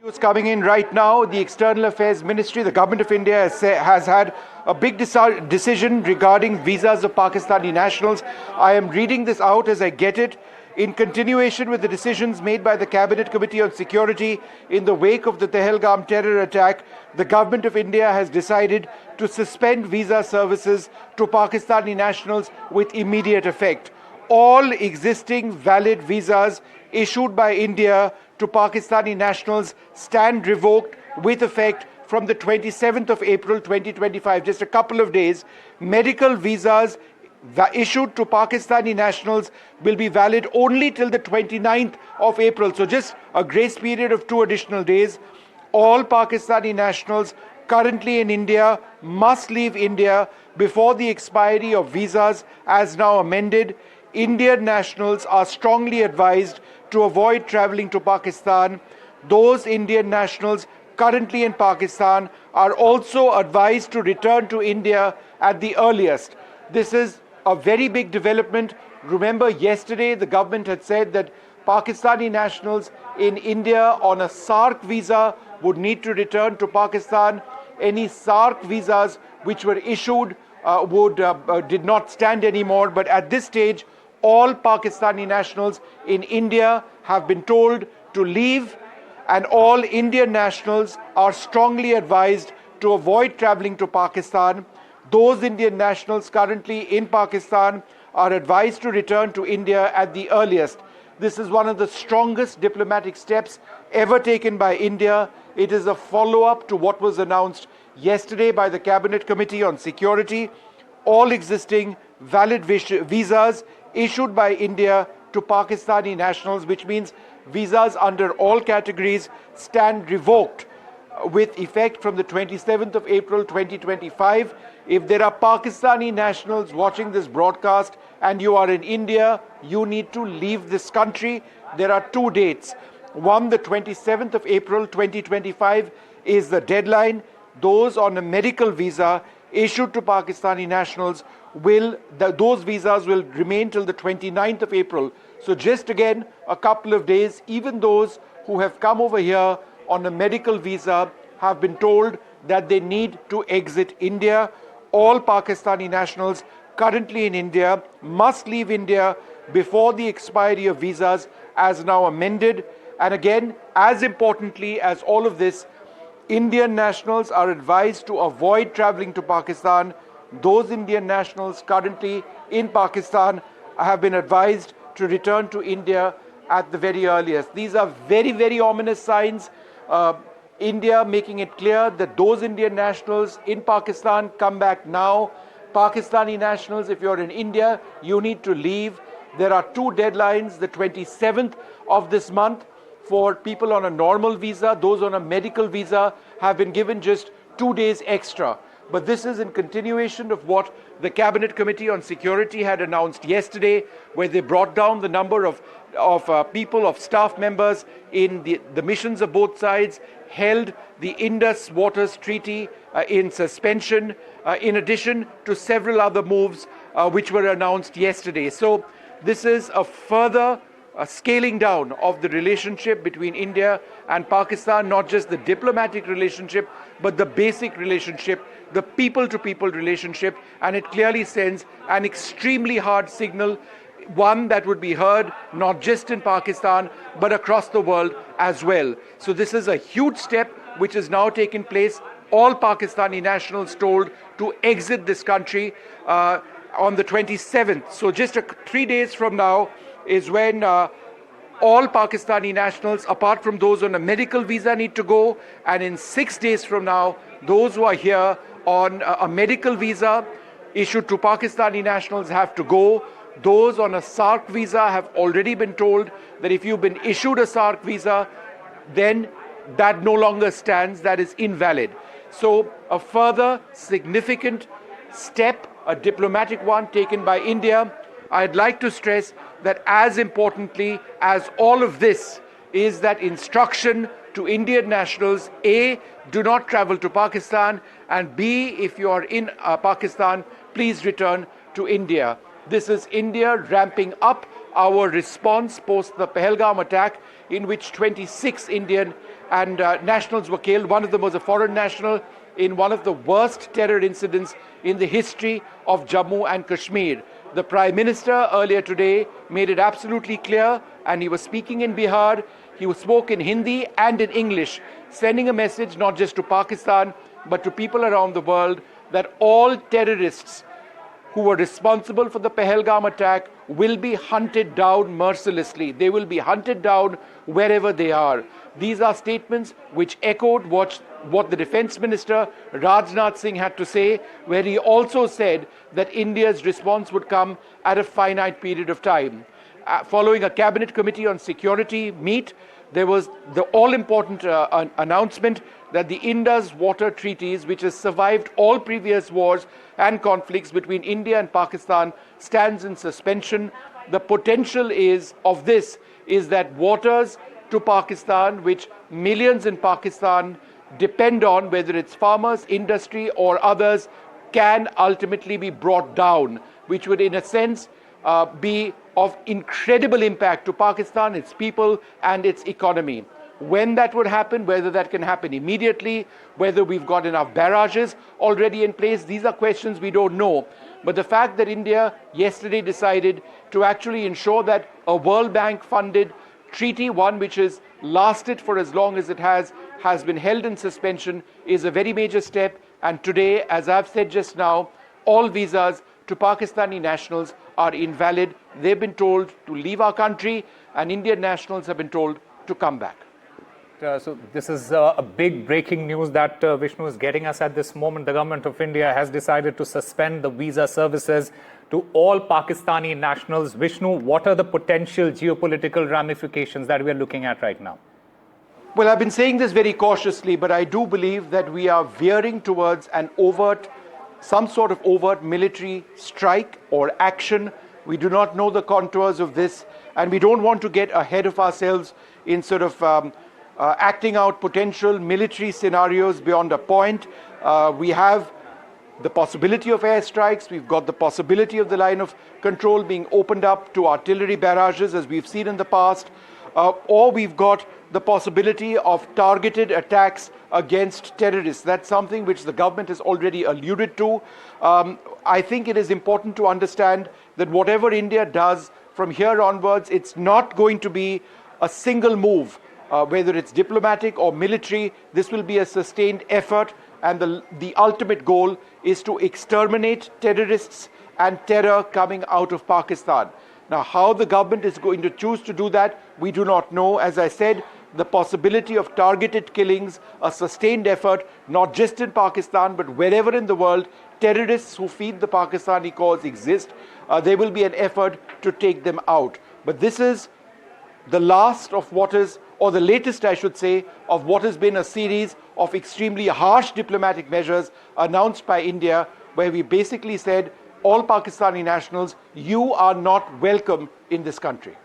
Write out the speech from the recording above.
News coming in right now. The External Affairs Ministry, the Government of India has had a big decision regarding visas of Pakistani nationals. I am reading this out as I get it. In continuation with the decisions made by the Cabinet Committee on Security in the wake of the Pahalgam terror attack, the Government of India has decided to suspend visa services to Pakistani nationals with immediate effect. All existing valid visas issued by India to Pakistani nationals stand revoked with effect from the 27th of April 2025, just a couple of days. Medical visas issued to Pakistani nationals will be valid only till the 29th of April, so just a grace period of 2 additional days. All Pakistani nationals currently in India must leave India before the expiry of visas as now amended. Indian nationals are strongly advised to avoid travelling to Pakistan. Those Indian nationals currently in Pakistan are also advised to return to India at the earliest. This is a very big development. Remember, yesterday the government had said that Pakistani nationals in India on a SARC visa would need to return to Pakistan. Any SARC visas which were issued did not stand anymore, but at this stage all Pakistani nationals in India have been told to leave, and all Indian nationals are strongly advised to avoid travelling to Pakistan. Those Indian nationals currently in Pakistan are advised to return to India at the earliest. This is one of the strongest diplomatic steps ever taken by India. It is a follow-up to what was announced yesterday by the Cabinet Committee on Security. All existing valid visas issued by India to Pakistani nationals, which means visas under all categories, stand revoked with effect from the 27th of April 2025. If there are Pakistani nationals watching this broadcast and you are in India, you need to leave this country. There are 2 dates. One, the 27th of April 2025 is the deadline. Those on a medical visa issued to Pakistani nationals those visas will remain till the 29th of April. So just again, a couple of days. Even those who have come over here on a medical visa have been told that they need to exit India. All Pakistani nationals currently in India must leave India before the expiry of visas as now amended. And again, as importantly as all of this, Indian nationals are advised to avoid travelling to Pakistan. Those Indian nationals currently in Pakistan have been advised to return to India at the very earliest. These are very, very ominous signs. India making it clear that those Indian nationals in Pakistan come back now. Pakistani nationals, if you're in India, you need to leave. There are 2 deadlines, the 27th of this month for people on a normal visa. Those on a medical visa have been given just 2 days extra. But this is in continuation of what the Cabinet Committee on Security had announced yesterday, where they brought down the number of people, of staff members in the missions of both sides, held the Indus Waters Treaty in suspension, in addition to several other moves which were announced yesterday. So this is a further scaling down of the relationship between India and Pakistan, not just the diplomatic relationship, but the basic relationship, the people-to-people relationship, and it clearly sends an extremely hard signal, one that would be heard not just in Pakistan, but across the world as well. So this is a huge step which has now taken place. All Pakistani nationals told to exit this country on the 27th. So just 3 days from now is when all Pakistani nationals, apart from those on a medical visa, need to go. And in 6 days from now, those who are here on a medical visa issued to Pakistani nationals have to go. Those on a SARC visa have already been told that if you've been issued a SARC visa, then that no longer stands, that is invalid. So a further significant step, a diplomatic one taken by India. I'd like to stress that as importantly as all of this is that instruction to Indian nationals: A, do not travel to Pakistan, and B, if you are in Pakistan, please return to India. This is India ramping up our response post the Pahalgam attack, in which 26 Indian and nationals were killed. One of them was a foreign national in one of the worst terror incidents in the history of Jammu and Kashmir. The Prime Minister earlier today made it absolutely clear, and he was speaking in Bihar. He spoke in Hindi and in English, sending a message not just to Pakistan, but to people around the world that all terrorists who were responsible for the Pahalgam attack will be hunted down mercilessly. They will be hunted down wherever they are. These are statements which echoed what the Defence Minister Rajnath Singh had to say, where he also said that India's response would come at a finite period of time. Following a Cabinet Committee on Security meet, there was the all-important announcement that the Indus Water Treaties, which has survived all previous wars and conflicts between India and Pakistan, stands in suspension. The potential is that waters to Pakistan, which millions in Pakistan depend on, whether it's farmers, industry or others, can ultimately be brought down, which would in a sense be of incredible impact to Pakistan, its people and its economy. When that would happen, whether that can happen immediately, whether we've got enough barrages already in place, these are questions we don't know. But the fact that India yesterday decided to actually ensure that a World Bank funded treaty, one which has lasted for as long as it has been held in suspension, is a very major step. And today, as I've said just now, all visas to Pakistani nationals are invalid. They've been told to leave our country, and Indian nationals have been told to come back. So this is a big breaking news that Vishnu is getting us at this moment. The government of India has decided to suspend the visa services to all Pakistani nationals. Vishnu, what are the potential geopolitical ramifications that we are looking at right now? Well, I've been saying this very cautiously, but I do believe that we are veering towards some sort of overt military strike or action. We do not know the contours of this, and we don't want to get ahead of ourselves in sort of acting out potential military scenarios beyond a point. We have the possibility of airstrikes. We've got the possibility of the line of control being opened up to artillery barrages, as we've seen in the past, or we've got the possibility of targeted attacks against terrorists. That's something which the government has already alluded to. I think it is important to understand that whatever India does from here onwards, it's not going to be a single move. Whether it's diplomatic or military, this will be a sustained effort, and the ultimate goal is to exterminate terrorists and terror coming out of Pakistan. Now, how the government is going to choose to do that, we do not know. As I said, the possibility of targeted killings, a sustained effort, not just in Pakistan, but wherever in the world terrorists who feed the Pakistani cause exist, there will be an effort to take them out. But this is the last of what is, or the latest, I should say, of what has been a series of extremely harsh diplomatic measures announced by India, where we basically said, all Pakistani nationals, you are not welcome in this country.